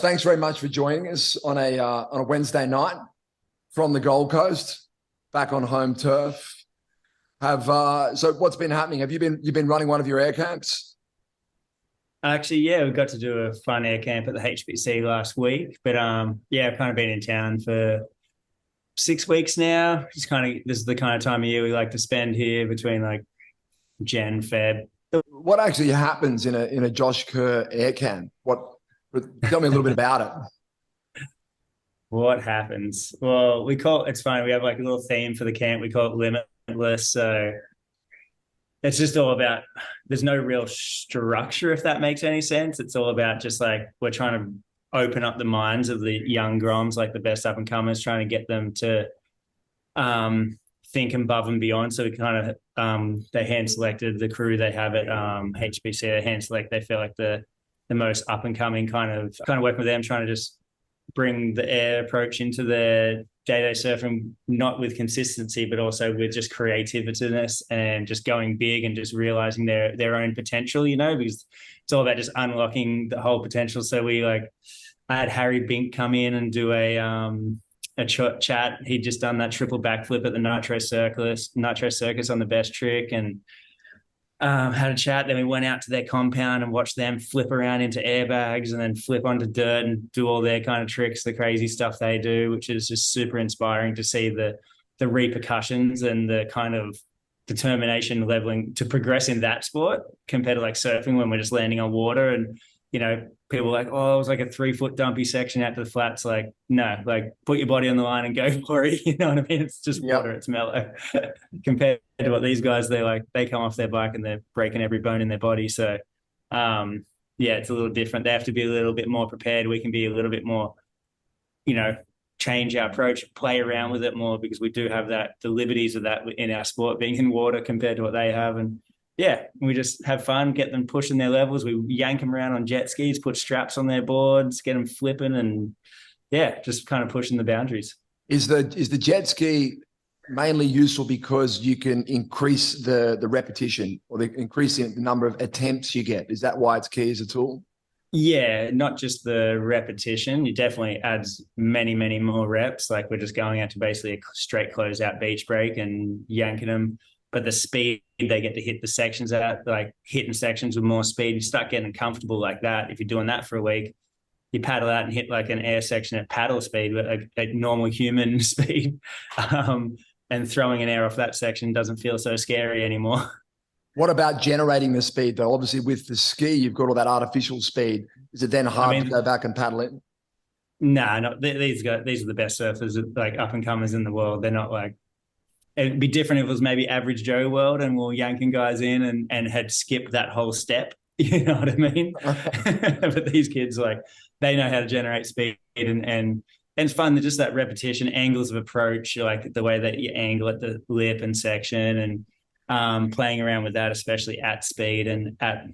Thanks very much for joining us on a Wednesday night from the Gold Coast, back on home turf. So what's been happening? You've been running one of your air camps? Actually, yeah, we got to do a fun air camp at the HPC last week. But yeah, I've kind of been in town for 6 weeks now. This is the kind of time of year we like to spend here between like Jan, Feb. What actually happens in a Josh Kerr air camp? Tell me a little bit about it. What happens? Well, it's funny. We have like a little theme for the camp. We call it Limitless. So it's just all about, there's no real structure, if that makes any sense. It's all about just like, we're trying to open up the minds of the young groms, like the best up and comers, trying to get them to think above and beyond. So we kind of, they hand selected the crew they have at HBC, they hand select, they feel like the most up and coming kind of working with them, trying to just bring the air approach into their day-to-day surfing, not with consistency, but also with just creativeness and just going big and just realizing their own potential, because it's all about just unlocking the whole potential. So I had Harry Bink come in and do a chat. He'd just done that triple backflip at the Nitro Circus on the best trick, and had a chat. Then we went out to their compound and watched them flip around into airbags and then flip onto dirt and do all their kind of tricks, the crazy stuff they do, which is just super inspiring to see the repercussions and the kind of determination leveling to progress in that sport compared to like surfing when we're just landing on water. And people are like, oh, it was like a 3-foot dumpy section out to the flats. Like, no, like put your body on the line and go for it. You know what I mean? It's just water. Yep. It's mellow compared to what these guys, they come off their bike and they're breaking every bone in their body. So, yeah, it's a little different. They have to be a little bit more prepared. We can be a little bit more, change our approach, play around with it more, because we do have the liberties of that in our sport, being in water compared to what they have. And yeah, we just have fun, get them pushing their levels. We yank them around on jet skis, put straps on their boards, get them flipping, and yeah, just kind of pushing the boundaries. Is the jet ski mainly useful because you can increase the repetition or increase the number of attempts you get? Is that why it's key as a tool? Yeah, not just the repetition. It definitely adds many, many more reps. Like, we're just going out to basically a straight closeout beach break and yanking them. But the speed they get to hit the sections at, like hitting sections with more speed, you start getting comfortable like that. If you're doing that for a week, you paddle out and hit like an air section at paddle speed, but a normal human speed. And throwing an air off that section doesn't feel so scary anymore. What about generating the speed though? Obviously with the ski, you've got all that artificial speed. Is it then hard to go back and paddle it? Nah, no, these are the best surfers, like up and comers in the world. They're not like, it'd be different if it was maybe average Joe world and we're yanking guys in and had skipped that whole step. You know what I mean? But these kids, like, they know how to generate speed and it's fun. Just that repetition, angles of approach, like the way that you angle at the lip and section, and playing around with that, especially at speed and at,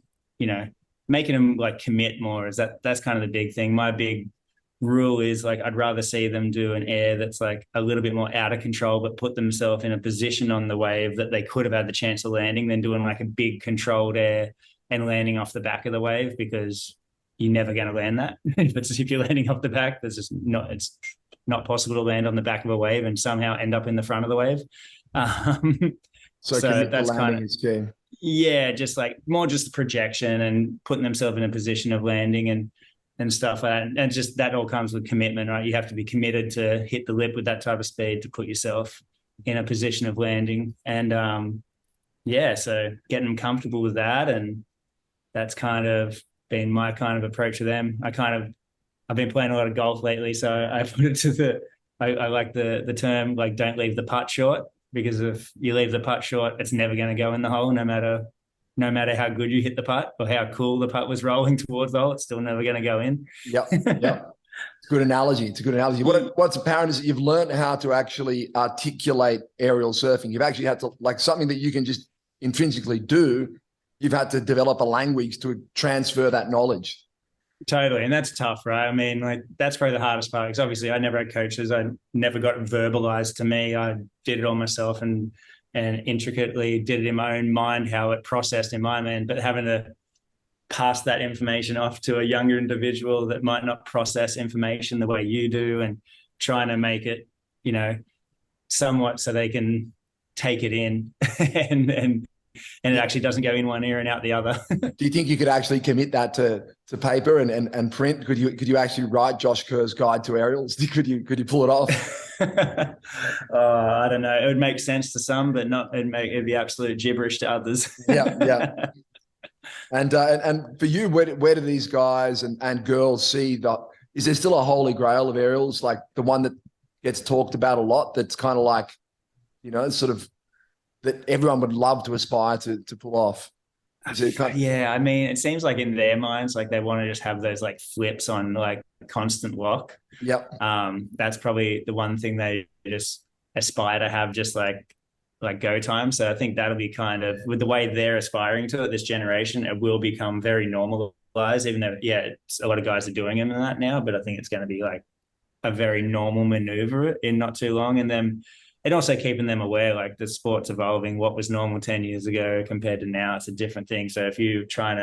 making them like commit more. That's kind of the big thing. My big rule is like, I'd rather see them do an air that's like a little bit more out of control, but put themselves in a position on the wave that they could have had the chance of landing, than doing like a big controlled air and landing off the back of the wave, because you're never going to land that. If you're landing off the back, it's not possible to land on the back of a wave and somehow end up in the front of the wave. So that's kind of key. Yeah, just like more just the projection and putting themselves in a position of landing and stuff like that. And just that all comes with commitment, right? You have to be committed to hit the lip with that type of speed to put yourself in a position of landing. And yeah, so getting them comfortable with that, and that's kind of been my kind of approach to them. I've been playing a lot of golf lately, so I put it to I like the term, like, don't leave the putt short, because if you leave the putt short, it's never going to go in the hole, no matter how good you hit the putt or how cool the putt was rolling towards the hole. It's still never going to go in. Yep. It's a good analogy. What's apparent is that you've learned how to actually articulate aerial surfing. You've actually had to, like, something that you can just intrinsically do, you've had to develop a language to transfer that knowledge. Totally. And that's tough, right? I mean, like, that's probably the hardest part, because obviously I never had coaches. I never got verbalized to me. I did it all myself and intricately did it in my own mind, how it processed in my mind. But having to pass that information off to a younger individual that might not process information the way you do, and trying to make it, you know, somewhat so they can take it in and it actually doesn't go in one ear and out the other. Do you think you could actually commit that to paper and print? Could you actually write Josh Kerr's guide to aerials? Could you pull it off? I don't know. It would make sense to some, but it'd be absolute gibberish to others. Yeah. And for you, where do these guys and girls see is there still a holy grail of aerials, like the one that gets talked about a lot, that's kind of like, you know, sort of that everyone would love to aspire to pull off? Yeah, I mean, it seems like in their minds, like they want to just have those like flips on like constant lock. Yep. That's probably the one thing they just aspire to have, just like go time. So I think that'll be kind of, with the way they're aspiring to it, this generation, it will become very normalized, even though, yeah, a lot of guys are doing it in that now, but I think it's going to be like a very normal maneuver in not too long. And then, and also keeping them aware, like the sport's evolving. What was normal 10 years ago compared to now, it's a different thing. So if you're trying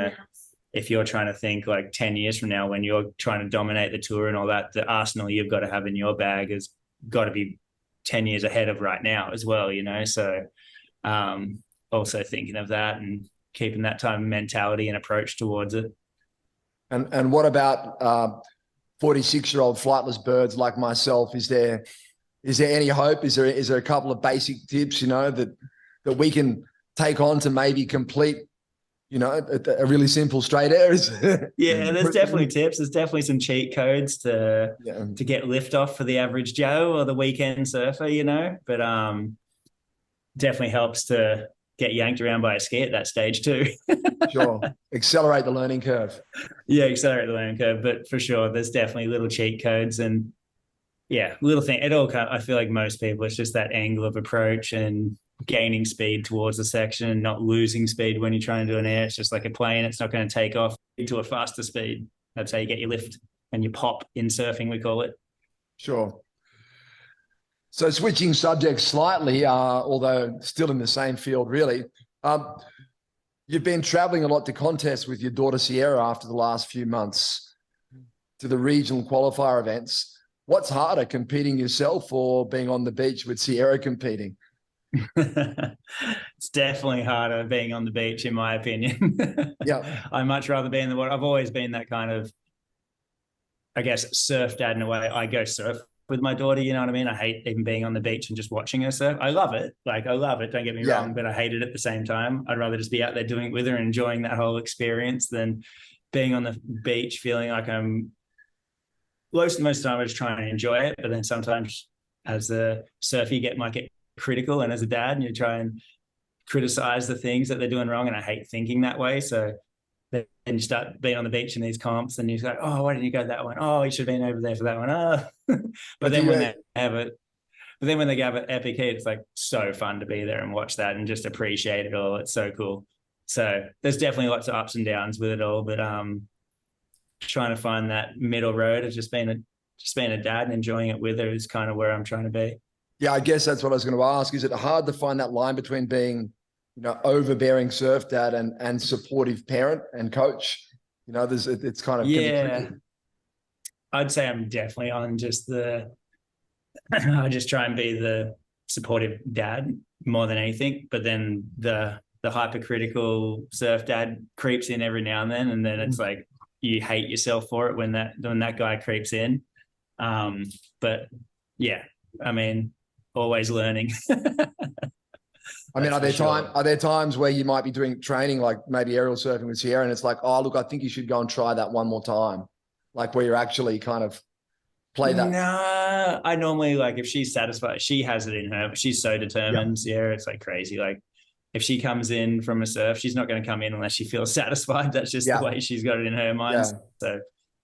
to think like 10 years from now, when you're trying to dominate the tour and all that, the arsenal you've got to have in your bag has got to be 10 years ahead of right now as well, you know? So also thinking of that and keeping that type of mentality and approach towards it. And what about 46-year-old flightless birds like myself? Is there any hope? Is there a couple of basic tips, you know, that we can take on to maybe complete, you know, a really simple straight air? Yeah, there's definitely tips. There's definitely some cheat codes to get lift off for the average Joe or the weekend surfer, you know, but definitely helps to get yanked around by a ski at that stage too. Sure. Accelerate the learning curve. Yeah, accelerate the learning curve. But for sure, there's definitely little cheat codes and little thing. It all kind of, I feel like most people, it's just that angle of approach and gaining speed towards the section and not losing speed when you're trying to do an air. It's just like a plane. It's not going to take off to a faster speed. That's how you get your lift and your pop in surfing, we call it. Sure. So switching subjects slightly, although still in the same field, really. You've been traveling a lot to contests with your daughter Sierra after the last few months, to the regional qualifier events. What's harder, competing yourself or being on the beach with Sierra competing? It's definitely harder being on the beach, in my opinion. Yeah. I much rather be in the water. I've always been that kind of, I guess, surf dad in a way. I go surf with my daughter, you know what I mean? I hate even being on the beach and just watching her surf. I love it. Like, I love it. Don't get me wrong, but I hate it at the same time. I'd rather just be out there doing it with her and enjoying that whole experience than being on the beach feeling like I'm, most of the time I just try and enjoy it. But then sometimes as a surfer, you might get critical, and as a dad, and you try and criticize the things that they're doing wrong. And I hate thinking that way. So then you start being on the beach in these comps and you go, oh, why didn't you go that one? Oh, you should have been over there for that one. Oh. But then when they have it, epic heat, it's like so fun to be there and watch that and just appreciate it all. It's so cool. So there's definitely lots of ups and downs with it all, but trying to find that middle road of just being a dad and enjoying it with her is kind of where I'm trying to be. Yeah, I guess that's what I was going to ask. Is it hard to find that line between being, you know, overbearing surf dad and supportive parent and coach? You know, it's kind of tricky. I'd say I'm definitely on just I just try and be the supportive dad more than anything. But then the hypercritical surf dad creeps in every now and then it's like you hate yourself for it when that guy creeps in. But yeah, I mean, always learning. I mean, are there times where you might be doing training, like maybe aerial surfing with Sierra, and it's like, oh, look, I think you should go and try that one more time, like where you're actually kind of play that? Nah, I normally, like, if she's satisfied, she has it in her, but she's so determined. Yeah, it's like crazy. Like, if she comes in from a surf, she's not going to come in unless she feels satisfied. That's just the way she's got it in her mind. So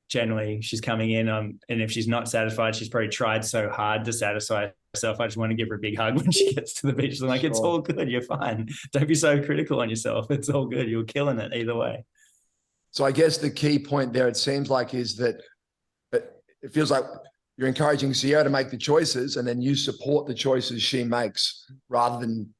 generally she's coming in, and if she's not satisfied, she's probably tried so hard to satisfy herself. I just want to give her a big hug when she gets to the beach. I'm like, It's all good. You're fine. Don't be so critical on yourself. It's all good. You're killing it either way. So I guess the key point there, it seems like, is that it feels like you're encouraging Sierra to make the choices and then you support the choices she makes rather than,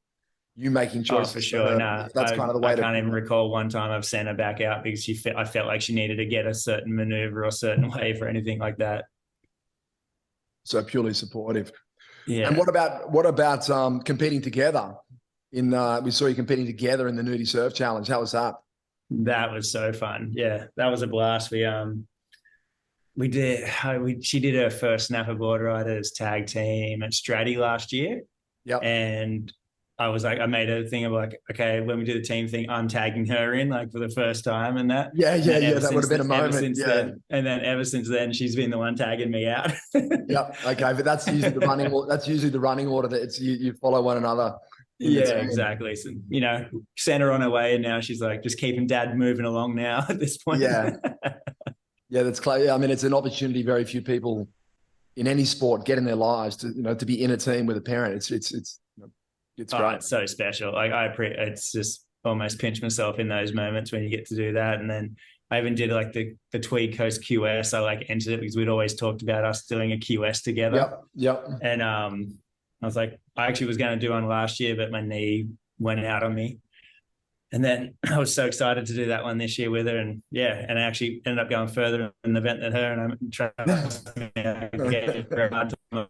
you making Oh, choices for sure. her. No, That's kind of the way I can't even recall one time I've sent her back out because I felt like she needed to get a certain maneuver or certain wave or anything like that. So purely supportive. Yeah. And what about competing together? We saw you competing together in the Nudie Surf Challenge. How was that? That was so fun. Yeah, that was a blast. She did her first Snapper Board Riders tag team at Stratty last year. Yep. And I made a thing of like, okay, when we do the team thing, I'm tagging her in like for the first time and that. Yeah. That would have been a moment. Ever since then, she's been the one tagging me out. Yep. Okay, but that's usually the running. That's usually the running order that it's you follow one another. Yeah, exactly. So, sent her on her way, and now she's like just keeping Dad moving along now at this point. Yeah. Yeah, that's clear. I mean, it's an opportunity very few people in any sport get in their lives to be in a team with a parent. It's great. It's so special. Like it's just almost pinch myself in those moments when you get to do that. And then I even did like the Tweed Coast QS. I like entered it because we'd always talked about us doing a QS together. Yep. And I was like, I actually was going to do one last year, but my knee went out on me. And then I was so excited to do that one this year with her. And I actually ended up going further in the event than her. And I'm trying to get her.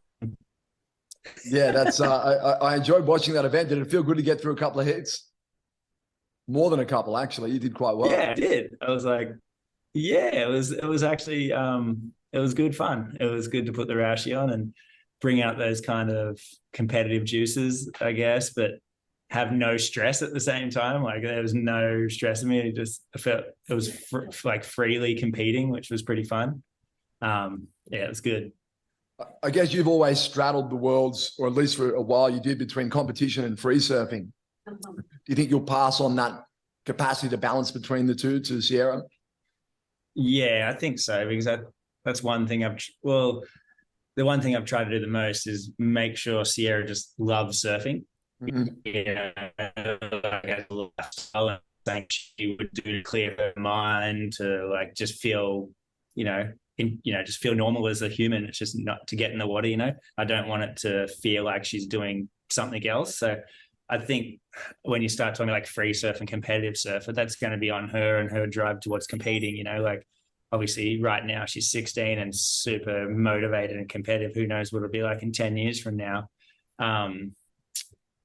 Yeah, that's I enjoyed watching that event. Did it feel good to get through a couple of hits? More than a couple, actually. You did quite well. Yeah, I did. I was like, yeah, it was actually it was good fun. It was good to put the Raushi on and bring out those kind of competitive juices, I guess, but have no stress at the same time. Like there was no stress in me. I felt it was like freely competing, which was pretty fun. It was good. I guess you've always straddled the worlds, or at least for a while you did, between competition and free surfing. Do you think you'll pass on that capacity to balance between the two to Sierra? Yeah, I think so, because that's one thing the one thing I've tried to do the most is make sure Sierra just loves surfing. Mm-hmm. Saying she would do to clear her mind, to like just feel, just feel normal as a human. It's just not to get in the water. I don't want it to feel like she's doing something else. So I think when you start talking like free surf and competitive surf, that's going to be on her and her drive towards competing. Like obviously right now she's 16 and super motivated and competitive. Who knows what it'll be like in 10 years from now.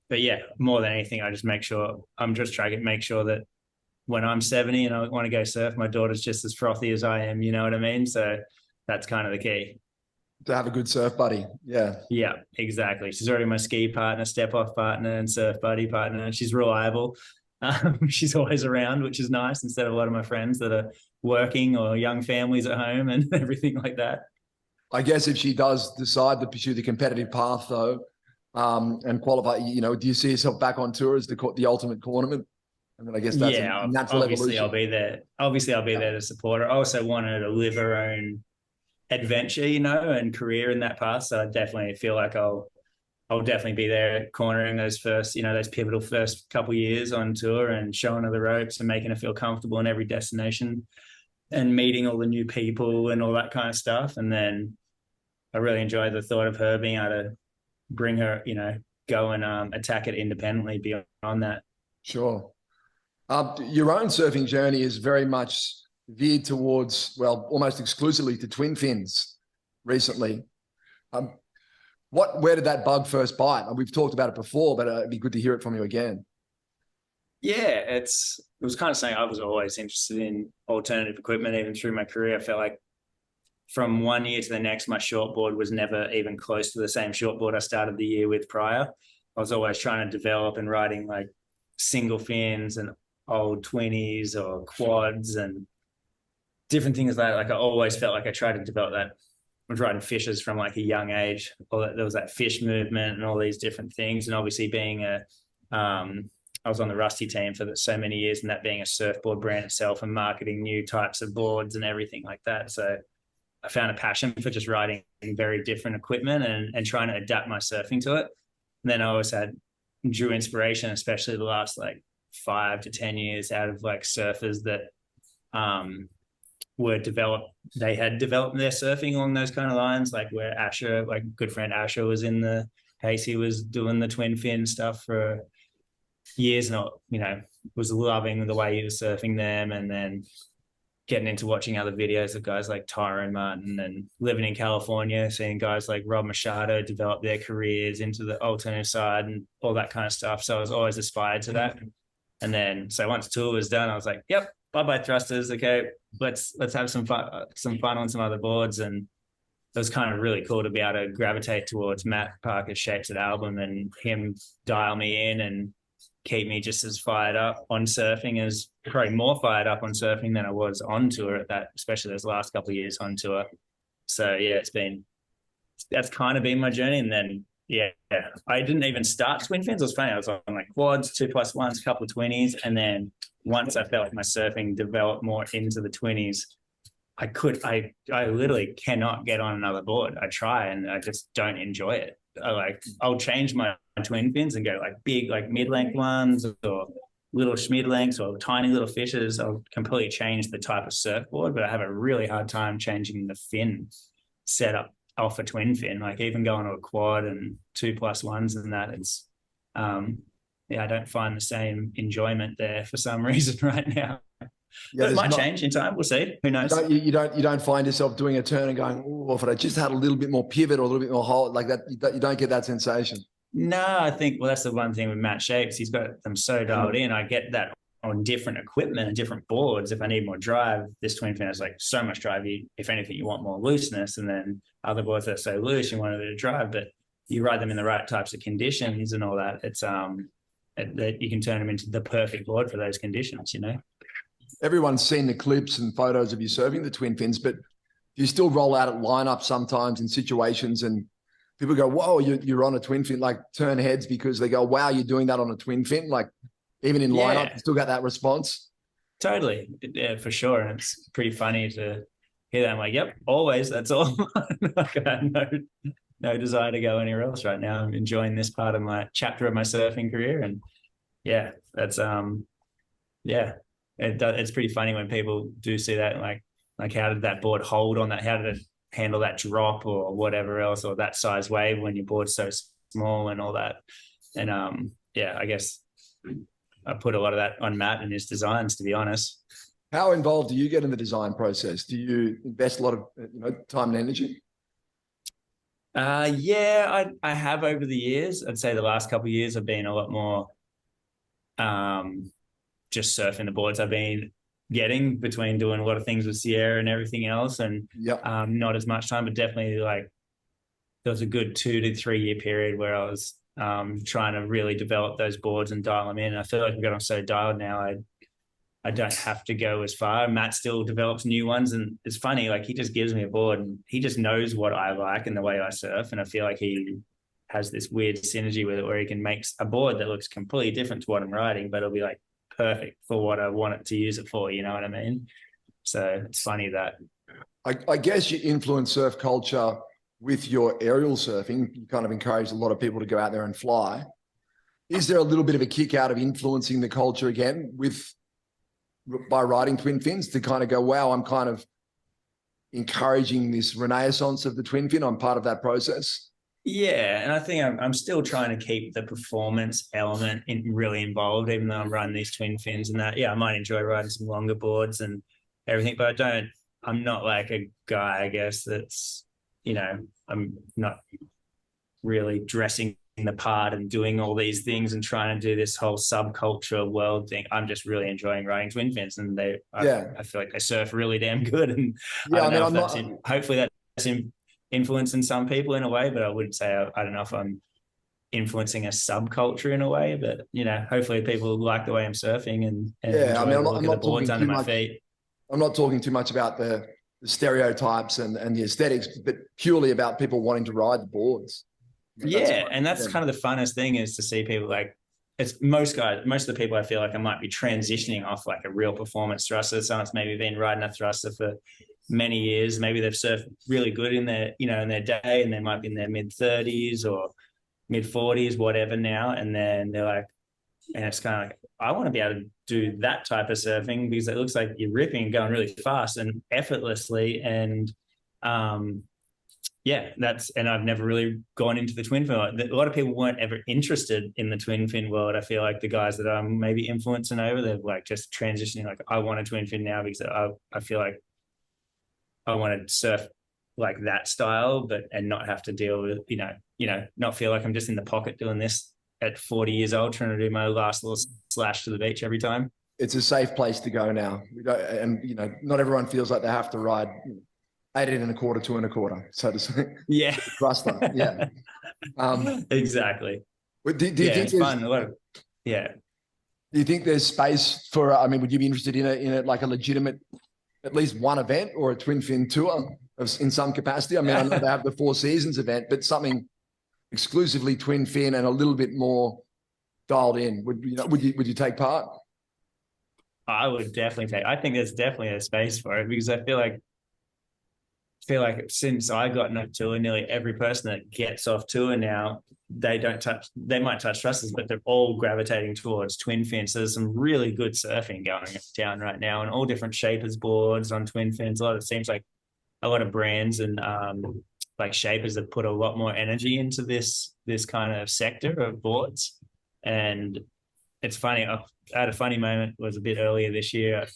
But yeah, more than anything, I'm just trying to make sure that when I'm 70 and I want to go surf, my daughter's just as frothy as I am. You know what I mean? So that's kind of the key. To have a good surf buddy. Yeah. Yeah, exactly. She's already my ski partner, step off partner, and surf buddy partner. She's reliable. She's always around, which is nice, instead of a lot of my friends that are working or young families at home and everything like that. I guess if she does decide to pursue the competitive path, though, and qualify, do you see yourself back on tour as the ultimate cornerman? And then I guess that's a natural obviously evolution. I'll be there. Obviously, I'll be there to support her. I also want her to live her own adventure, and career in that path. So I definitely feel like I'll definitely be there cornering those first, those pivotal first couple of years on tour and showing her the ropes and making her feel comfortable in every destination and meeting all the new people and all that kind of stuff. And then I really enjoy the thought of her being able to bring her, go and attack it independently beyond that. Sure. Your own surfing journey is very much veered towards, almost exclusively to twin fins recently. Where did that bug first bite? We've talked about it before, but it'd be good to hear it from you again. Yeah, it was kind of saying I was always interested in alternative equipment, even through my career. I felt like from one year to the next, my shortboard was never even close to the same shortboard I started the year with prior. I was always trying to develop and riding like single fins and old 20s or quads and different things like that. Like I always felt like I tried to develop that. I was riding fishes from like a young age. There was that fish movement and all these different things. And obviously being I was on the Rusty team for so many years, and that being a surfboard brand itself and marketing new types of boards and everything like that. So I found a passion for just riding very different equipment and trying to adapt my surfing to it. And then I always drew inspiration, especially the last like 5 to 10 years, out of like surfers that they had developed their surfing along those kind of lines, like where Asher, like good friend Asher, was in the case. He was doing the twin fin stuff for years, not, was loving the way he was surfing them, and then getting into watching other videos of guys like Tyrone Martin, and living in California, seeing guys like Rob Machado develop their careers into the alternative side and all that kind of stuff. So I was always aspired to that. And then, so once tour was done, I was like, yep, bye-bye thrusters. Okay, let's have some fun on some other boards. And it was kind of really cool to be able to gravitate towards Matt Parker's Shapes It album and him dial me in and keep me just as fired up on surfing, as probably more fired up on surfing than I was on tour at that, especially those last couple of years on tour. So yeah, that's kind of been my journey. And then, yeah, I didn't even start twin fins. It was funny. I was on like quads, 2+1s, a couple of 20s. And then once I felt like my surfing developed more into the 20s, I literally cannot get on another board. I try and I just don't enjoy it. I'll change my twin fins and go like big, like mid-length ones or little schmid lengths or tiny little fishes. I'll completely change the type of surfboard, but I have a really hard time changing the fin setup off a twin fin. Like even going to a quad and 2+1s and that, it's I don't find the same enjoyment there for some reason right now. Yeah, but it might change in time. We'll see. Who knows? You don't find yourself doing a turn and going, oh, if I just had a little bit more pivot or a little bit more hold like that, you don't get that sensation. No, I think, well, that's the one thing with Matt Shapes. He's got them so dialed in. I get that on different equipment and different boards. If I need more drive, this twin fin is like so much drive. If anything, you want more looseness. And then other boards that are so loose, you want a bit of drive, but you ride them in the right types of conditions and all that. It's that you can turn them into the perfect board for those conditions, Everyone's seen the clips and photos of you surfing the twin fins, but you still roll out at lineups sometimes in situations and people go, whoa, you're on a twin fin, like turn heads because they go, wow, you're doing that on a twin fin. Like even in lineup, you still got that response. Totally. Yeah, for sure. And it's pretty funny to hear that. I'm like, yep, always. That's all. Like, I have no desire to go anywhere else right now. I'm enjoying this part of my chapter of my surfing career. And yeah, that's, it's pretty funny when people do see that, like how did that board hold on that? How did it handle that drop or whatever else, or that size wave when your board's so small and all that? And I guess I put a lot of that on Matt and his designs, to be honest. How involved do you get in the design process? Do you invest a lot of time and energy? I have over the years. I'd say the last couple of years I've been a lot more just surfing the boards I've been getting between doing a lot of things with Sierra and everything else, and not as much time, but definitely like there was a good 2 to 3 year period where I was trying to really develop those boards and dial them in. I feel like I've got them so dialed now, I don't have to go as far. Matt still develops new ones, and it's funny, like he just gives me a board and he just knows what I like and the way I surf, and I feel like he has this weird synergy with it where he can make a board that looks completely different to what I'm riding, but it'll be like perfect for what I want it to use it for, you know what I mean? So it's funny that I guess you influence surf culture with your aerial surfing. You kind of encourage a lot of people to go out there and fly. Is there a little bit of a kick out of influencing the culture again by riding twin fins to kind of go, wow, I'm kind of encouraging this renaissance of the twin fin? I'm part of that process. Yeah, and I think I'm still trying to keep the performance element really involved, even though I'm riding these twin fins and that. Yeah, I might enjoy riding some longer boards and everything, but I'm not like a guy, I guess, that's, I'm not really dressing the part and doing all these things and trying to do this whole subculture world thing. I'm just really enjoying riding twin fins, and I feel like they surf really damn good. And hopefully that's influencing some people in a way, but I would say I don't know if I'm influencing a subculture in a way, but hopefully people like the way I'm surfing and I'm not boards under my feet. I'm not talking too much about the stereotypes and the aesthetics, but purely about people wanting to ride the boards. And that's kind of the funnest thing, is to see people like, it's most of the people I feel like I might be transitioning off like a real performance thruster. Someone's maybe been riding a thruster for many years. Maybe they've surfed really good in their, in their day, and they might be in their mid-30s or mid-40s, whatever now. And then they're like, and it's kind of like, I want to be able to do that type of surfing because it looks like you're ripping and going really fast and effortlessly. And yeah, and I've never really gone into the twin fin. A lot of people weren't ever interested in the twin fin world. I feel like the guys that I'm maybe influencing over, they're like just transitioning. Like, I want a twin fin now because I feel like I want to surf like that style, and not have to deal with, not feel like I'm just in the pocket doing this at 40 years old, trying to do my last little slash to the beach every time. It's a safe place to go now. And, not everyone feels like they have to ride 18 1/4, 2 1/4, so to speak. Yeah. Thruster. Yeah. Exactly. Do you think it's fun? Yeah. Do you think there's space for, would you be interested in a like a legitimate, at least one event or a twin fin tour in some capacity? I know they have the Four Seasons event, but something exclusively twin fin and a little bit more dialed in. Would you take part? I would definitely I think there's definitely a space for it, because I feel like since I got off tour, nearly every person that gets off tour now, they might touch thrusters, but they're all gravitating towards twin fins. So there's some really good surfing going down right now, and all different shapers boards on twin fins. It seems like a lot of brands and like shapers have put a lot more energy into this kind of sector of boards. And it's funny, I had a funny moment. It was a bit earlier this year.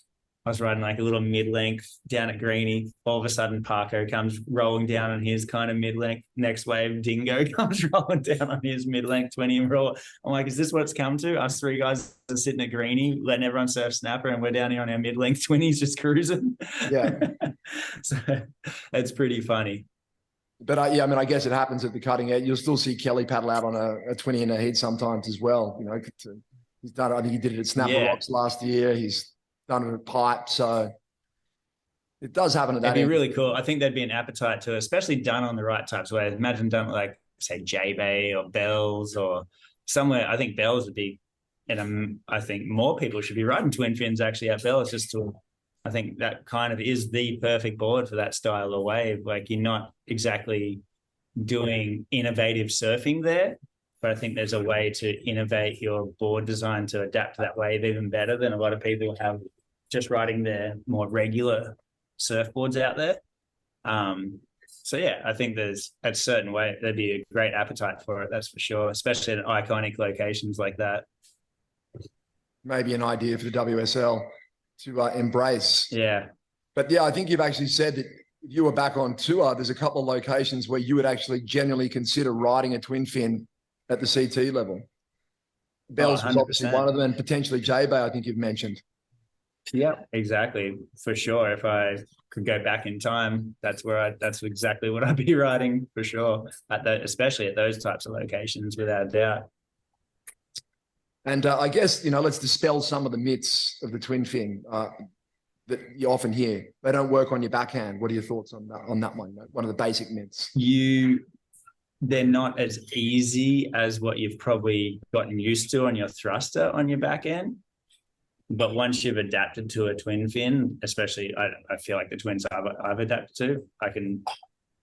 I was riding like a little mid-length down at Greenie. All of a sudden, Parko comes rolling down on his kind of mid-length. Next wave, Dingo comes rolling down on his mid-length 20 and roll. I'm like, is this what it's come to? Us three guys are sitting at Greenie, letting everyone surf snapper, and we're down here on our mid-length 20s just cruising. Yeah. So it's pretty funny. But I guess it happens at the cutting edge. You'll still see Kelly paddle out on a 20 in a heat sometimes as well. He's done it. I think he did it at Snapper Rocks last year. He's done it at Pipe. So it does happen at that. It'd be really cool. I think there'd be an appetite to it, especially done on the right types of ways. Imagine done like, say, J-Bay or Bells or somewhere. I think Bells would be, and I think more people should be riding twin fins actually at Bells, I think that kind of is the perfect board for that style of wave. Like, you're not exactly doing innovative surfing there, but I think there's a way to innovate your board design to adapt to that wave even better than a lot of people have just riding their more regular surfboards out there. So yeah, I think there's a certain way there'd be a great appetite for it, that's for sure, especially at iconic locations like that. Maybe an idea for the WSL to embrace. Yeah. But yeah, I think you've actually said that if you were back on tour, there's a couple of locations where you would actually genuinely consider riding a twin fin at the CT level. Bells was obviously one of them, and potentially J-Bay, I think you've mentioned. Yeah, exactly. For sure. If I could go back in time, that's exactly what I'd be riding for sure. Especially at those types of locations, without a doubt. And I guess, let's dispel some of the myths of the twin fin that you often hear. They don't work on your backhand. What are your thoughts on that one? One of the basic myths. They're not as easy as what you've probably gotten used to on your thruster on your backhand. But once you've adapted to a twin fin, especially, I feel like the twins I've adapted to, I can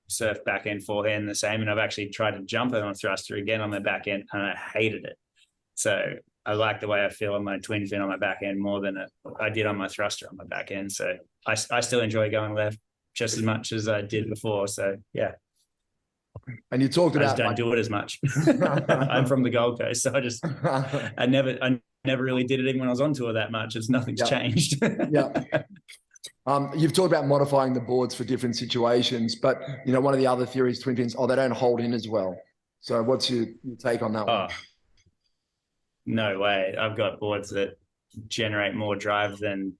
surf backhand, forehand the same. And I've actually tried to jump it on a thruster again on my backhand, and I hated it. So I like the way I feel on my twin fin on my backhand more than I did on my thruster on my backhand. So I still enjoy going left just as much as I did before. So yeah. And you talked about, I just don't do it as much. I'm from the Gold Coast, so I never really did it even when I was on tour that much. Nothing's changed. Yeah. You've talked about modifying the boards for different situations, but one of the other theories, twin fins, they don't hold in as well. So what's your take on that one? No way. I've got boards that generate more drive and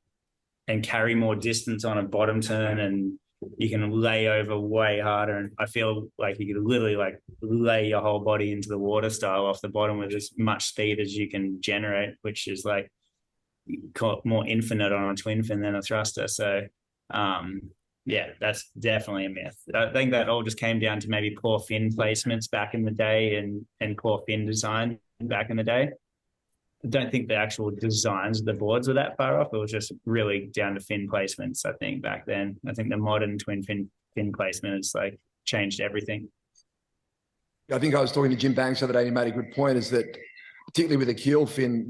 carry more distance on a bottom turn, and you can lay over way harder. And I feel like you could literally like lay your whole body into the water style off the bottom with as much speed as you can generate, which is like more infinite on a twin fin than a thruster. So yeah, that's definitely a myth. I think that all just came down to maybe poor fin placements back in the day and poor fin design back in the day. I don't think the actual designs of the boards were that far off. It was just really down to fin placements, I think, back then. I think the modern twin fin placement has like changed everything. I think I was talking to Jim Banks the other day, and he made a good point, is that particularly with a keel fin,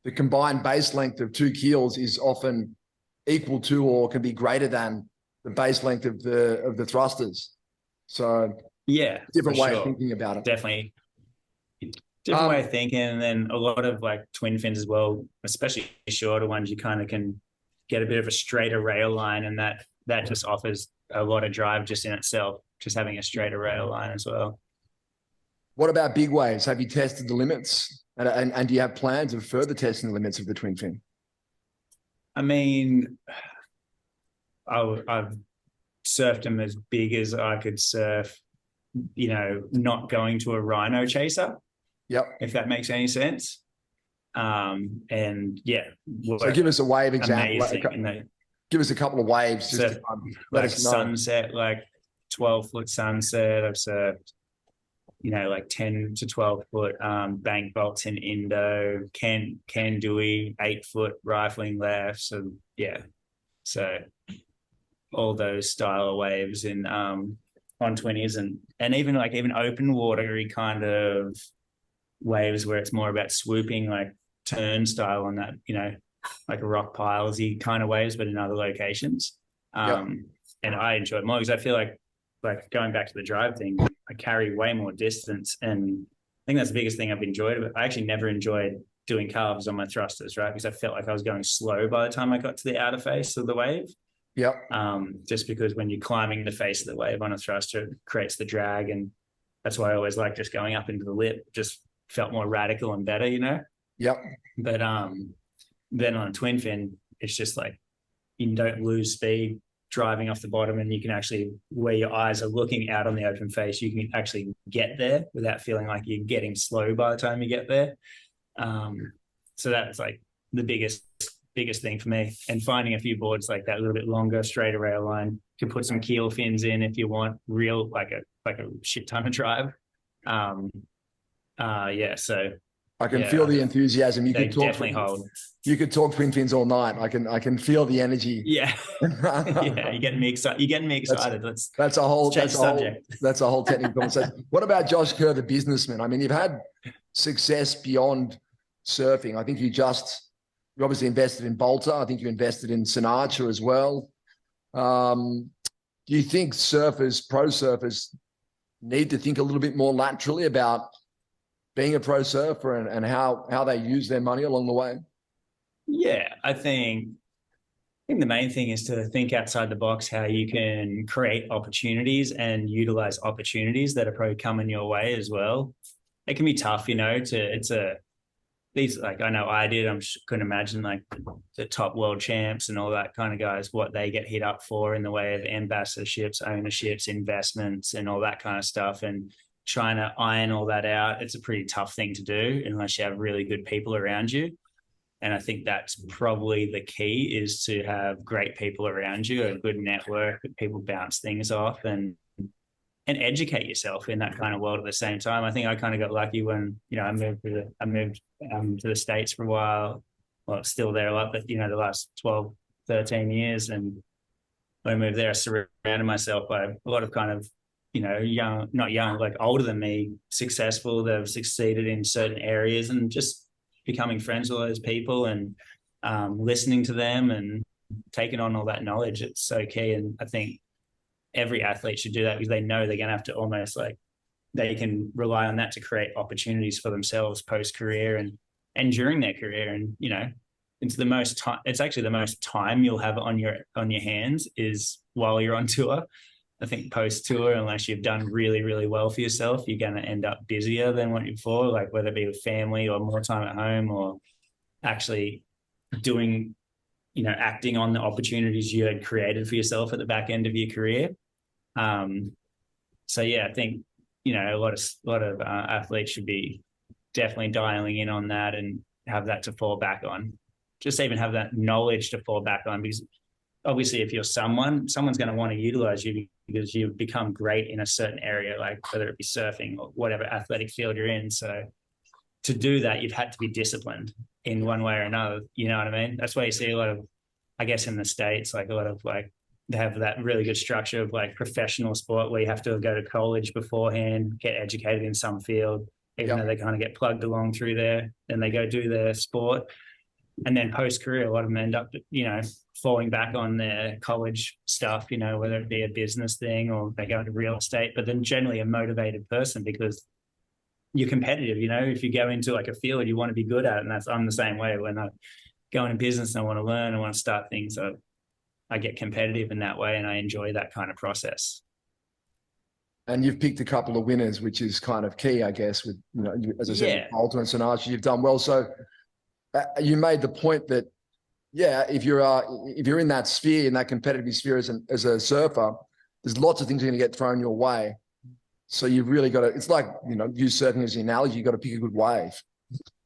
the combined base length of two keels is often equal to or can be greater than the base length of the thrusters. So Yeah, different for way of sure. thinking about it. Definitely different way of thinking. And then a lot of like twin fins as well, especially shorter ones, you kind of can get a bit of a straighter rail line, and that just offers a lot of drive just in itself, just having a straighter rail line as well. What about big waves? Have you tested the limits? And do you have plans of further testing the limits of the twin fin? I mean, I've surfed them as big as I could surf, not going to a rhino chaser. Yep. If that makes any sense. And yeah. So give us a wave example. Give us a couple of waves just to let us know. Sunset, like 12-foot sunset. I've surfed, like 10 to 12-foot bank bolts in Indo, can Dewey, 8-foot rifling left. So yeah. So all those style of waves in on 20s and even open watery kind of waves where it's more about swooping, like turnstile on that, like a rock pilesy kind of waves, but in other locations. And I enjoy it more because I feel like going back to the drive thing, I carry way more distance, and I think that's the biggest thing I've enjoyed. But I actually never enjoyed doing calves on my thrusters, right? Because I felt like I was going slow by the time I got to the outer face of the wave. Yep. Just because when you're climbing the face of the wave on a thruster, it creates the drag, and that's why I always like just going up into the lip. Just felt more radical and better, Yep. But then on a twin fin, it's just like you don't lose speed driving off the bottom, and you can actually, where your eyes are looking out on the open face, you can actually get there without feeling like you're getting slow by the time you get there. So that's like the biggest thing for me. And finding a few boards like that, a little bit longer, straighter rail line, you can put some keel fins in if you want real, like a shit ton of drive. Yeah, so I can feel the enthusiasm. You could talk definitely hold. You could talk twin fins all night. I can feel the energy. Yeah. Yeah, you're getting me excited. That's a whole technical conversation. What about Josh Kerr, the businessman? I mean, you've had success beyond surfing. I think you obviously invested in Balter. I think you invested in Sinatra as well. Do you think pro surfers need to think a little bit more laterally about being a pro surfer and how they use their money along the way? Yeah, I think the main thing is to think outside the box, how you can create opportunities and utilize opportunities that are probably coming your way as well. It can be tough, I know I did, I couldn't imagine like the top world champs and all that kind of guys, what they get hit up for in the way of ambassadorships, ownerships, investments, and all that kind of stuff. And trying to iron all that out, it's a pretty tough thing to do unless you have really good people around you. And I think that's probably the key, is to have great people around you, a good network that people bounce things off, and educate yourself in that kind of world at the same time. I think I kind of got lucky when, I moved to the States for a while. Well, it's still there a lot, but, the last 12, 13 years. And when I moved there, I surrounded myself by a lot of kind of, not young, like older than me, successful, that have succeeded in certain areas, and just becoming friends with those people and listening to them and taking on all that knowledge. It's so key. And I think every athlete should do that, because they know they're going to have to almost they can rely on that to create opportunities for themselves post-career and during their career. And, it's actually the most time you'll have on your hands is while you're on tour. I think post-tour, unless you've done really, really well for yourself, you're going to end up busier than what you're before, like whether it be with family or more time at home, or actually doing, acting on the opportunities you had created for yourself at the back end of your career. So yeah, I think, a lot of athletes should be definitely dialing in on that and have that to fall back on. Just even have that knowledge to fall back on, because obviously if you're someone's going to want to utilize you because you've become great in a certain area, like whether it be surfing or whatever athletic field you're in. So to do that, you've had to be disciplined in one way or another. You know what I mean? That's why you see a lot of, I guess in the States, like a lot of they have that really good structure of professional sport where you have to go to college beforehand, get educated in some field, even though they kind of get plugged along through there. Then they go do their sport. And then post-career, a lot of them end up, falling back on their college stuff, whether it be a business thing or they go into real estate, but then generally a motivated person because you're competitive, if you go into like a field, you want to be good at it. And I'm the same way. When I go into business and I want to learn, I want to start things, I get competitive in that way and I enjoy that kind of process. And you've picked a couple of winners, which is kind of key, I guess, with, as I said, Balter and Sinatra, you've done well. So you made the point that, if you're in that sphere, in that competitive sphere as a surfer, there's lots of things are going to get thrown your way. So you've really got to, it's like, use surfing as the analogy, you've got to pick a good wave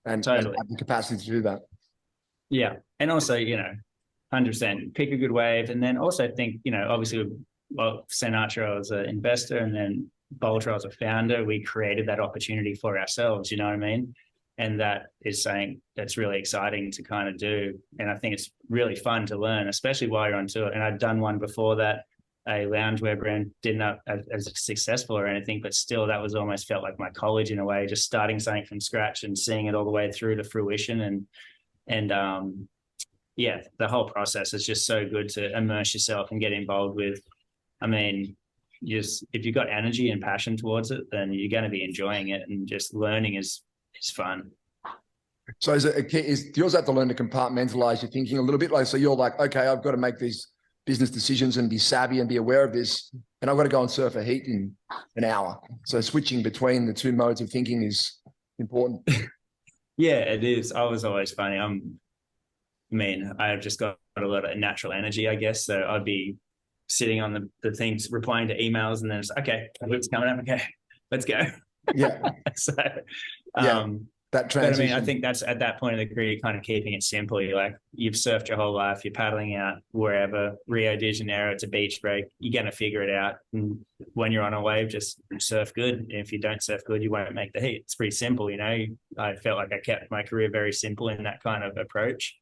and totally have the capacity to do that. Yeah. And also, 100% pick a good wave. And then also think, obviously, Sinatra was an investor and then Balter was a founder. We created that opportunity for ourselves, you know what I mean? And that is something that's really exciting to kind of do. And I think it's really fun to learn, especially while you're on tour. And I'd done one before that, a loungewear brand, didn't have as successful or anything, but still that was almost felt like my college in a way, just starting something from scratch and seeing it all the way through to fruition. And the whole process is just so good to immerse yourself and get involved with. I mean, if you've got energy and passion towards it, then you're going to be enjoying it, and just learning is fun. So do you also have to learn to compartmentalize your thinking a little bit? Like, so you're like, okay, I've got to make these business decisions and be savvy and be aware of this, and I've got to go and surf a heat in an hour. So switching between the two modes of thinking is important. Yeah, it is. I was always funny. I've just got a lot of natural energy, I guess. So I'd be sitting on the things, replying to emails, and then it's okay, it's coming up. Okay, let's go. Yeah. So, that transition. But I think that's at that point of the career, kind of keeping it simple. You're like, you've surfed your whole life, you're paddling out wherever, Rio de Janeiro, it's a beach break, you're going to figure it out. And when you're on a wave, just surf good. And if you don't surf good, you won't make the heat. It's pretty simple, I felt like I kept my career very simple in that kind of approach.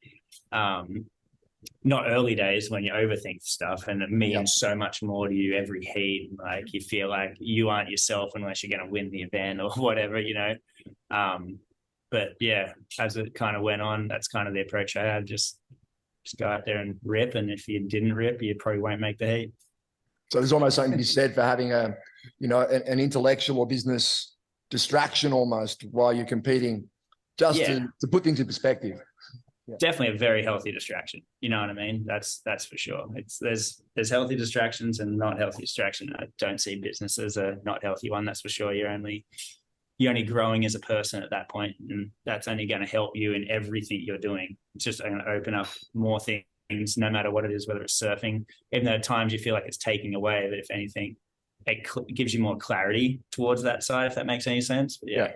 Not early days when you overthink stuff and it means so much more to you every heat. Like you feel like you aren't yourself unless you're going to win the event or whatever, But yeah, as it kind of went on, that's kind of the approach I had. Just go out there and rip. And if you didn't rip, you probably won't make the heat. So there's almost something to be said for having an intellectual or business distraction almost while you're competing, just to put things in perspective. Yeah. Definitely a very healthy distraction. You know what I mean? That's for sure. There's healthy distractions and not healthy distraction. I don't see business as a not healthy one. That's for sure. You're only growing as a person at that point, and that's only going to help you in everything you're doing. It's just going to open up more things, no matter what it is, whether it's surfing. Even though at times you feel like it's taking away, but if anything, it gives you more clarity towards that side, if that makes any sense. But yeah.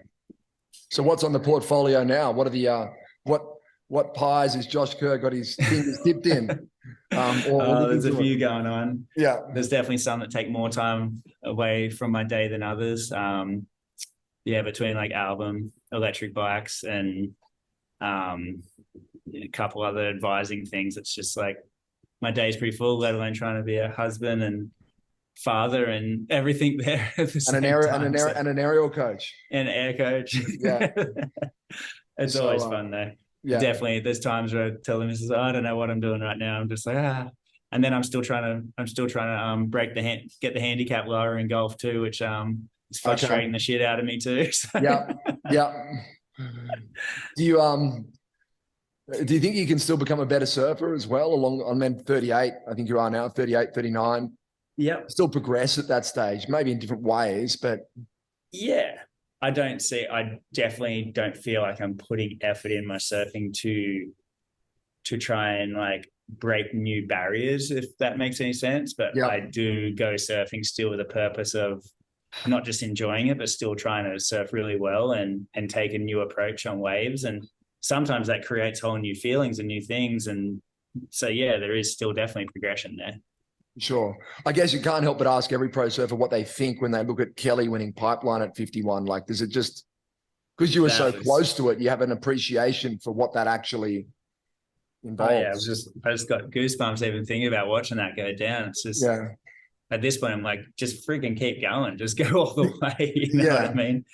So what's on the portfolio now? What are the what pies has Josh Kerr got his fingers dipped in? There's a few going on. Yeah. There's definitely some that take more time away from my day than others. Between like album, electric bikes, and a couple other advising things. It's just like my day's pretty full, let alone trying to be a husband and father and everything there. And an aerial coach. And air coach. Yeah. It's always fun though. Yeah. Definitely. There's times where I tell the missus, I don't know what I'm doing right now. I'm just like, and then I'm still trying to get the handicap lower in golf too, which it's frustrating the shit out of me too. So. Yeah. Do you think you can still become a better surfer as well? I mean, 38, I think you are now, 38, 39. Yeah. Still progress at that stage, maybe in different ways, but. Yeah. I definitely don't feel like I'm putting effort in my surfing to try and like break new barriers, if that makes any sense. But I do go surfing still with a purpose of not just enjoying it, but still trying to surf really well and take a new approach on waves. And sometimes that creates whole new feelings and new things. And so, there is still definitely progression there. Sure. I guess you can't help but ask every pro surfer what they think when they look at Kelly winning Pipeline at 51. Like, does it just, because you were so close to it, you have an appreciation for what that actually involves? I just got goosebumps even thinking about watching that go down. It's just, at this point, I'm like, just freaking keep going, just go all the way. You know what I mean?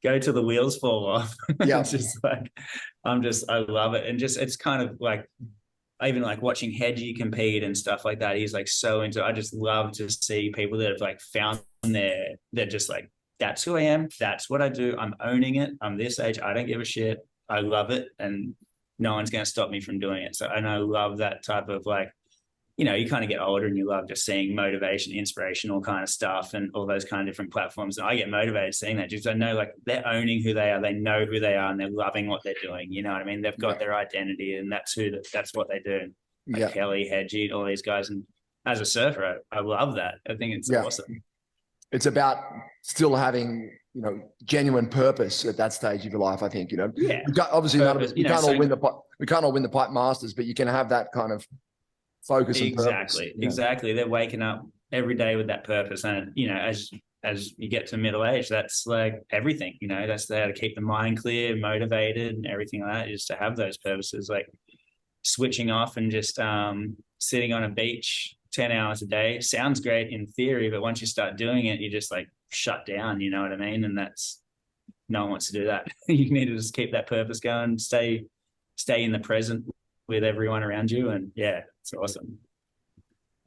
Go till the wheels fall off. Yeah. It's just like, I love it. And just, it's kind of like, even like watching Hedgie compete and stuff like that. He's like so into, I just love to see people that have like found they're just like, that's who I am. That's what I do. I'm owning it. I'm this age. I don't give a shit. I love it. And no one's going to stop me from doing it. So, and I love that type of like, you know, you kind of get older and you love just seeing motivation, inspirational kind of stuff and all those kind of different platforms. And I get motivated seeing that just I know like they're owning who they are, they know who they are, and they're loving what they're doing. You know what I mean? They've got their identity and that's what they do. Like Kelly, Hedgie, all these guys. And as a surfer, I love that. I think it's awesome. It's about still having, you know, genuine purpose at that stage of your life, I think, you know. Yeah. Obviously, none of us, we can't all win the pipe masters, but you can have that kind of focus and purpose. Exactly. They're waking up every day with that purpose. And, you know, as you get to middle age, that's like everything, you know, that's there to keep the mind clear, motivated and everything like that, just to have those purposes, like switching off and just sitting on a beach 10 hours a day. Sounds great in theory, but once you start doing it, you just like shut down, you know what I mean? And that's, no one wants to do that. You need to just keep that purpose going, stay in the present with everyone around you. And yeah, it's awesome.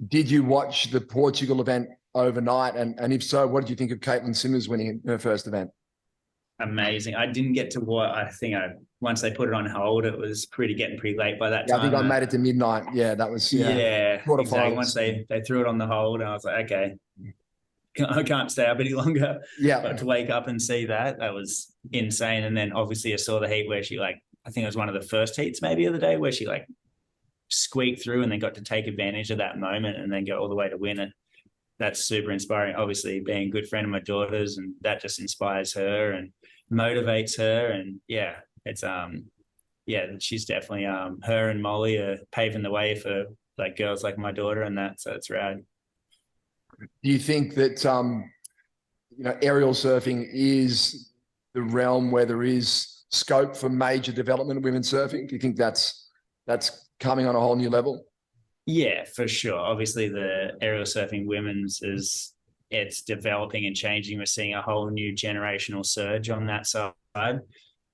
Did you watch the Portugal event overnight? And if so, what did you think of Caitlyn Simmons winning her first event? Amazing. I didn't get to watch. I think once they put it on hold, it was getting pretty late by that time. I think I made it to midnight. Yeah, that was exactly. Once they threw it on the hold, and I was like, okay, I can't stay up any longer. Yeah, but to wake up and see that was insane. And then obviously I saw the heat where she I think it was one of the first heats maybe of the day where she squeaked through and then got to take advantage of that moment and then go all the way to win it. That's super inspiring. Obviously being a good friend of my daughter's, and that just inspires her and motivates her. And yeah, it's she's definitely her and Molly are paving the way for like girls like my daughter and that. So it's rad. Do you think that you know, aerial surfing is the realm where there is scope for major development of women's surfing? Do you think that's coming on a whole new level? Yeah, for sure. Obviously, the aerial surfing women's it's developing and changing. We're seeing a whole new generational surge on that side.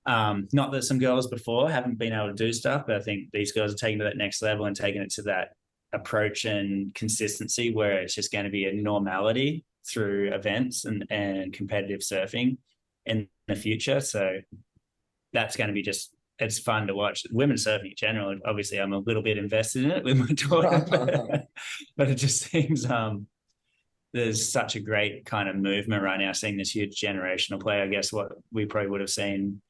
Not that some girls before haven't been able to do stuff, but I think these girls are taking it to that next level and taking it to that approach and consistency where it's just going to be a normality through events and competitive surfing in the future. So that's going to be it's fun to watch. Women's surfing in general, obviously I'm a little bit invested in it with my daughter, but it just seems there's such a great kind of movement right now, seeing this huge generational play. I guess what we probably would have seen,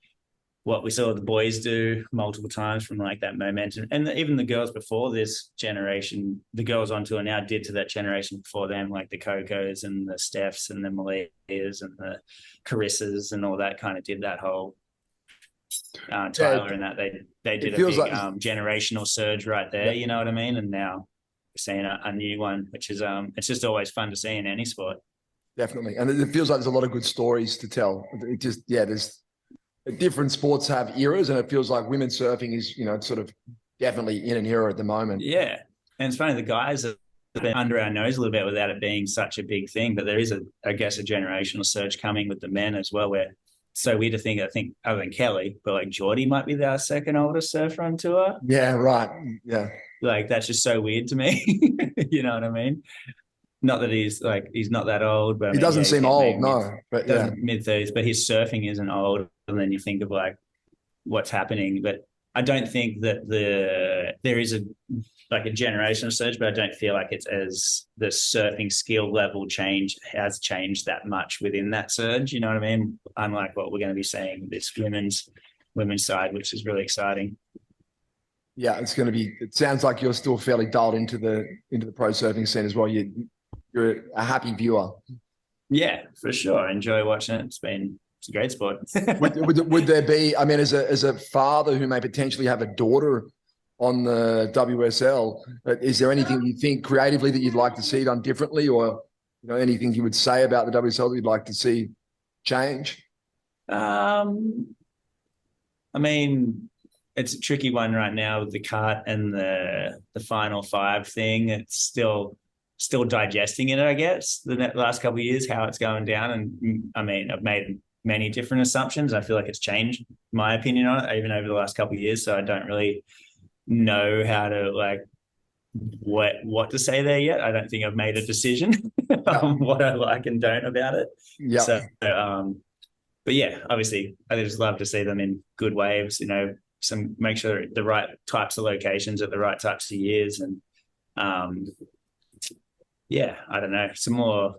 what we saw the boys do multiple times from like that momentum. And even the girls before this generation, the girls on tour now did to that generation before them, like the Cocos and the Stephs and the Malias and the Carissas and all that kind of did that whole Tyler and that they did a big generational surge right there, you know what I mean? And now we're seeing a new one, which is it's just always fun to see in any sport. Definitely. And it feels like there's a lot of good stories to tell. It just, there's different sports have eras, and it feels like women's surfing is, you know, sort of definitely in an era at the moment. Yeah. And it's funny, the guys have been under our nose a little bit without it being such a big thing, but there is I guess a generational surge coming with the men as well, where so weird to think, I think other than Kelly, but like Geordie might be our second oldest surfer on tour. Yeah, right. Yeah. Like that's just so weird to me. You know what I mean? Not that he's not that old, but he doesn't seem old, no. But mid-30s, but his surfing isn't old. And then you think of like what's happening. But I don't think that there is a generational surge, but I don't feel like it's as the surfing skill level has changed that much within that surge. You know what I mean? Unlike what we're going to be seeing this women's side, which is really exciting. Yeah, it's going to be. It sounds like you're still fairly dialed into the pro surfing scene as well. You're a happy viewer. Yeah, for sure. I enjoy watching it. It's a great sport. would there be? I mean, as a father who may potentially have a daughter on the WSL, is there anything you think creatively that you'd like to see done differently, or anything you would say about the WSL that you'd like to see change? I mean, it's a tricky one right now with the cart and the final five thing. It's still still digesting it, I guess, the last couple of years, how it's going down. And I mean, I've made many different assumptions. I feel like it's changed my opinion on it even over the last couple of years. So I don't really know how to like what to say there yet. I don't think I've made a decision on what I like and don't about it. Yeah. So, but yeah, obviously, I just love to see them in good waves. You know, make sure the right types of locations at the right types of years, and yeah, I don't know, some more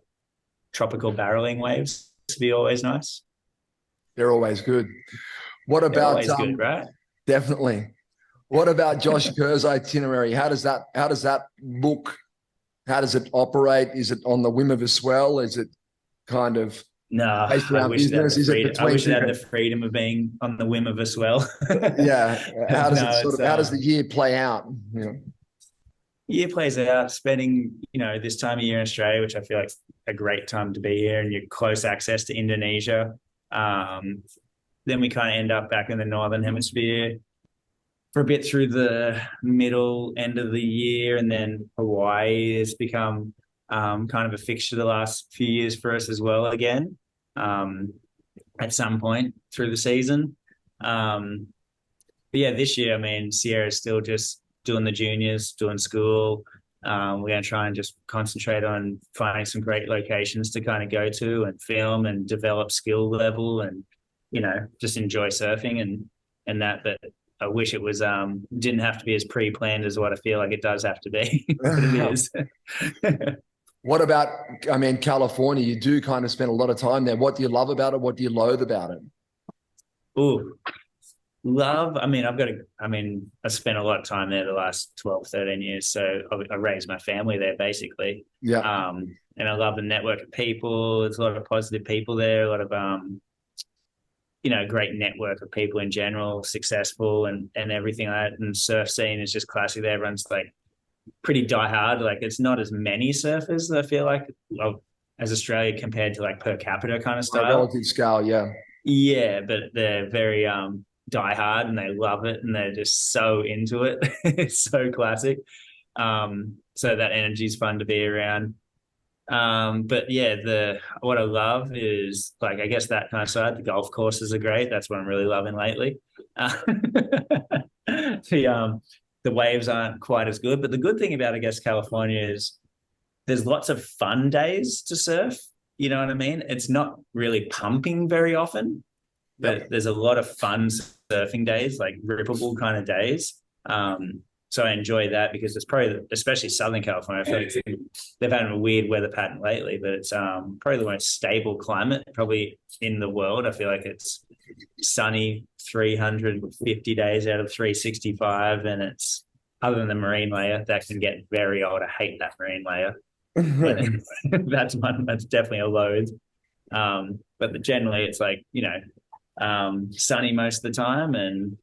tropical barreling waves to be always nice. They're always good. What They're about always good, right? Definitely. What about Josh Kerr's itinerary? How does that look? How does it operate? Is it on the whim of a swell? Is it kind of no? based around business? Is it I wish it had the freedom of being on the whim of a swell. Yeah. How does how does the year play out? Yeah. Year plays out spending, you know, this time of year in Australia, which I feel like a great time to be here, and you're close access to Indonesia. Then we kind of end up back in the Northern Hemisphere for a bit through the middle end of the year, and then Hawaii has become kind of a fixture the last few years for us as well again, at some point through the season. But yeah, this year, I mean, Sierra's still just doing the juniors, doing school. We're going to try and just concentrate on finding some great locations to kind of go to and film and develop skill level, and, you know, just enjoy surfing and that. But I wish it was didn't have to be as pre-planned as what I feel like it does have to be. But it is. What about, I mean, California? You do kind of spend a lot of time there. What do you love about it? What do you loathe about it? Ooh, love. I mean, I spent a lot of time there the last 12, 13 years. So I raised my family there basically. Yeah. And I love the network of people. There's a lot of positive people there, a lot of, you know, great network of people in general, successful and everything like that. And surf scene is just classic there. Everyone's like pretty diehard. Like, it's not as many surfers, I feel like, as Australia compared to like per capita kind of style. Relative scale, yeah. Yeah, but they're very diehard and they love it and they're just so into it. It's so classic. So that energy is fun to be around. But yeah, what I love is, like, I guess that kind of side. The golf courses are great. That's what I'm really loving lately. The waves aren't quite as good, but the good thing about, I guess, California is there's lots of fun days to surf. You know what I mean? It's not really pumping very often, but there's a lot of fun surfing days, like rippable kind of days. So I enjoy that because it's probably, especially Southern California, I feel like they've had a weird weather pattern lately, but it's probably the most stable climate probably in the world. I feel like it's sunny 350 days out of 365, and it's, other than the marine layer, that can get very old. I hate that marine layer. That's definitely a load. But generally it's like, you know, sunny most of the time, and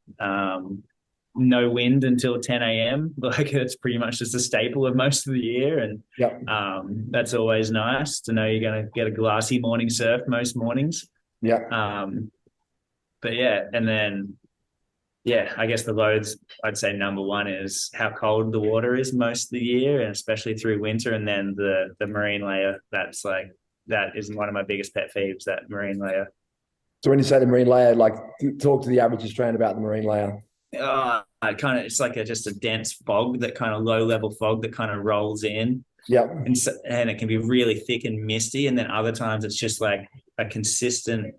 no wind until 10 a.m. Like, it's pretty much just a staple of most of the year. And that's always nice to know you're going to get a glassy morning surf most mornings. But yeah, and then, yeah, I guess the loads, I'd say number one is how cold the water is most of the year, and especially through winter. And then the marine layer, that is one of my biggest pet peeves, that marine layer. So when you say the marine layer, like, talk to the average Australian about the marine layer. It's like just a dense fog, that kind of low level fog that kind of rolls in. And it can be really thick and misty. And then other times it's just like a consistent,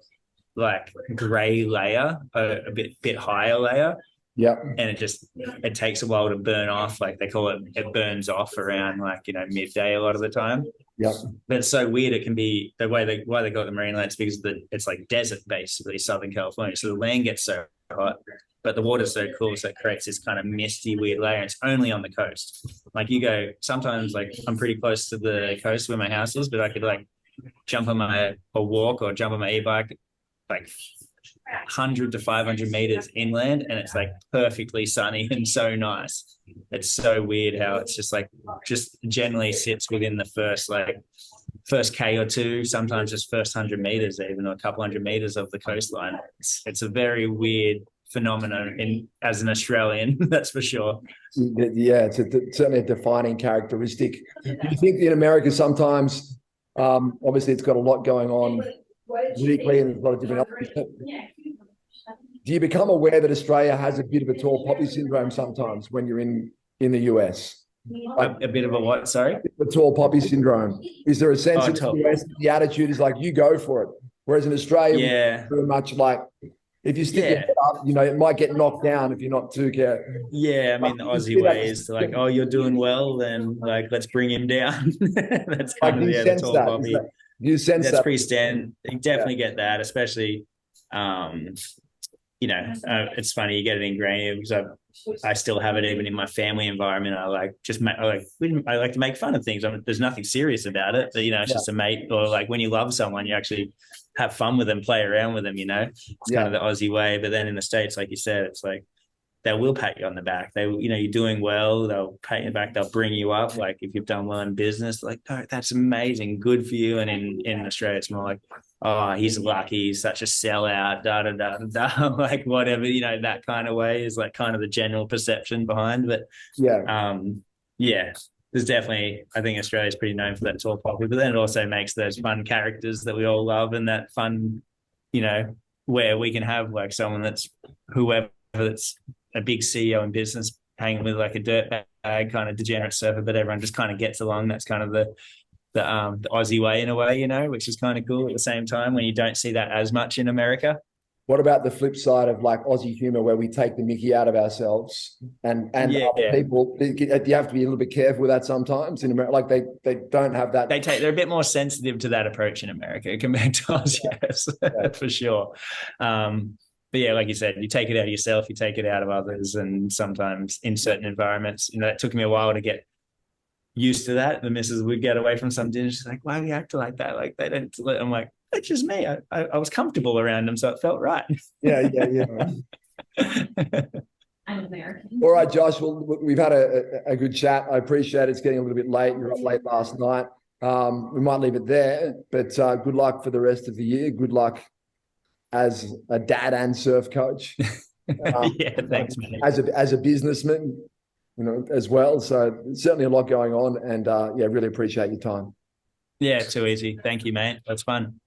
like, gray layer, a bit higher layer. And it takes a while to burn off. Like, they call it burns off around, like, you know, midday a lot of the time. But it's so weird. It can be why they got the marine lands, because it's like desert, basically, Southern California. So the land gets so hot, but the water's so cool, so it creates this kind of misty, weird layer. It's only on the coast. Like, you go, sometimes, like, I'm pretty close to the coast where my house is, but I could, like, jump on walk or jump on my e-bike, like 100 to 500 meters inland, and it's like perfectly sunny and so nice. It's so weird how it's just generally sits within the first K or two, sometimes just first 100 meters, even, or a couple hundred meters of the coastline. It's a very weird phenomenon as an Australian. That's for sure. Yeah, it's certainly a defining characteristic. Do you think in America sometimes, obviously it's got a lot going on politically and there's a lot of different elements, do you become aware that Australia has a bit of a tall poppy syndrome sometimes when you're in the US? Like, a bit of a what? Sorry, the tall poppy syndrome. Is there a sense in the US that the attitude is like you go for it, whereas in Australia, very much like if you stick your head up, it might get knocked down if you're not too careful. Yeah, I mean the Aussie way is like, oh, you're doing well, then like let's bring him down. That's kind of the tall poppy. You sense that's that? pretty standard. You definitely get that, especially. It's funny you get it ingrained because I still have it even in my family environment. I like to make fun of things. There's nothing serious about it, but it's just a mate, or like when you love someone, you actually have fun with them, play around with them. It's kind of the Aussie way. But then in the States, like you said, it's like they will pat you on the back. You're doing well. They'll pat you on the back. They'll bring you up. Like if you've done well in business, like, oh, that's amazing, good for you. And in Australia, it's more like, oh, he's lucky, he's such a sellout, da da da da, like whatever, that kind of way is like kind of the general perception behind. But there's definitely, I think Australia's pretty known for that tall poppy, but then it also makes those fun characters that we all love, and that fun, where we can have like someone that's whoever that's a big CEO in business hanging with like a dirtbag kind of degenerate surfer, but everyone just kind of gets along. That's kind of the Aussie way in a way, which is kind of cool at the same time when you don't see that as much in America. What about the flip side of like Aussie humor where we take the mickey out of ourselves and other people? You have to be a little bit careful with that sometimes in America. Like they don't have that. They're a bit more sensitive to that approach in America compared to us, yes, for sure. But yeah, like you said, you take it out of yourself, you take it out of others, and sometimes in certain environments, it took me a while to get used to that. The missus would get away from some dinner. She's like, why do you act like that? Like they don't. I'm like, that's just me. I was comfortable around them, so it felt right. Yeah. I'm American. All right, Josh. Well, we've had a good chat. I appreciate it. It's getting a little bit late. You're up late last night. We might leave it there, but good luck for the rest of the year. Good luck as a dad and surf coach. Thanks, man. As a businessman, as well. So certainly a lot going on, and really appreciate your time. Yeah, too easy. Thank you, mate. That's fun.